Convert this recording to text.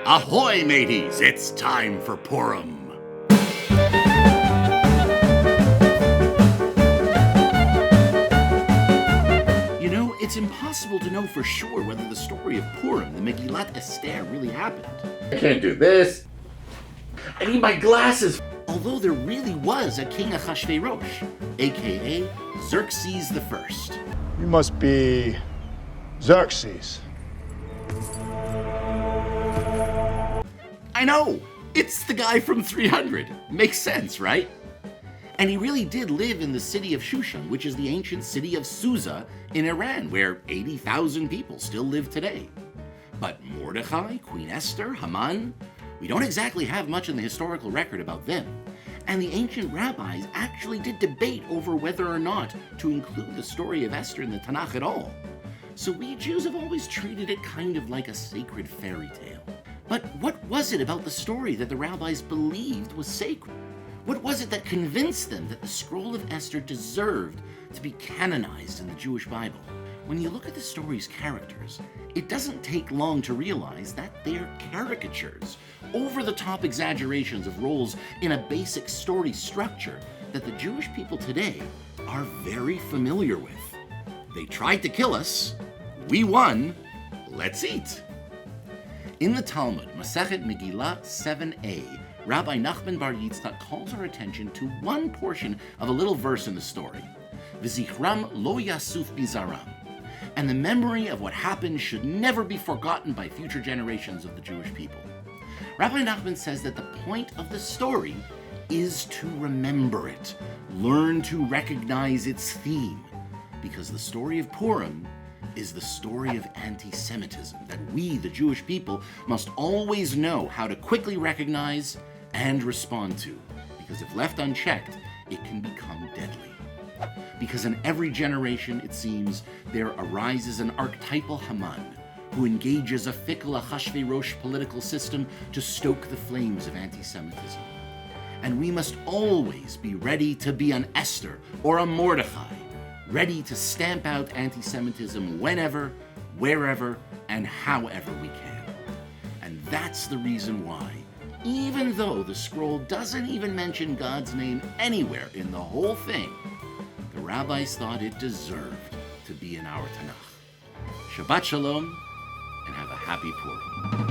Ahoy, mateys! It's time for Purim. You know, it's impossible to know for sure whether the story of Purim, the Megillat Esther, really happened. I can't do this. I need my glasses. Although there really was a King Achashverosh, a.k.a. Xerxes the First. You must be Xerxes. I know! It's the guy from 300. Makes sense, right? And he really did live in the city of Shushan, which is the ancient city of Susa in Iran, where 80,000 people still live today. But Mordecai, Queen Esther, Haman, we don't exactly have much in the historical record about them. And the ancient rabbis actually did debate over whether or not to include the story of Esther in the Tanakh at all. So we Jews have always treated it kind of like a sacred fairy tale. But what was it about the story that the rabbis believed was sacred? What was it that convinced them that the Scroll of Esther deserved to be canonized in the Jewish Bible? When you look at the story's characters, it doesn't take long to realize that they're caricatures, over-the-top exaggerations of roles in a basic story structure that the Jewish people today are very familiar with. They tried to kill us. We won. Let's eat. In the Talmud, Masechet Megillah 7a, Rabbi Nachman Bar Yitzchak calls our attention to one portion of a little verse in the story, V'zichram lo yasuf bizaram, and the memory of what happened should never be forgotten by future generations of the Jewish people. Rabbi Nachman says that the point of the story is to remember it, learn to recognize its theme, because the story of Purim is the story of anti-Semitism that we, the Jewish people, must always know how to quickly recognize and respond to, because if left unchecked, it can become deadly. Because in every generation, it seems, there arises an archetypal Haman who engages a fickle Achashverosh political system to stoke the flames of anti-Semitism. And we must always be ready to be an Esther or a Mordecai, ready to stamp out anti-Semitism whenever, wherever, and however we can. And that's the reason why, even though the scroll doesn't even mention God's name anywhere in the whole thing, the rabbis thought it deserved to be in our Tanakh. Shabbat Shalom, and have a happy Purim.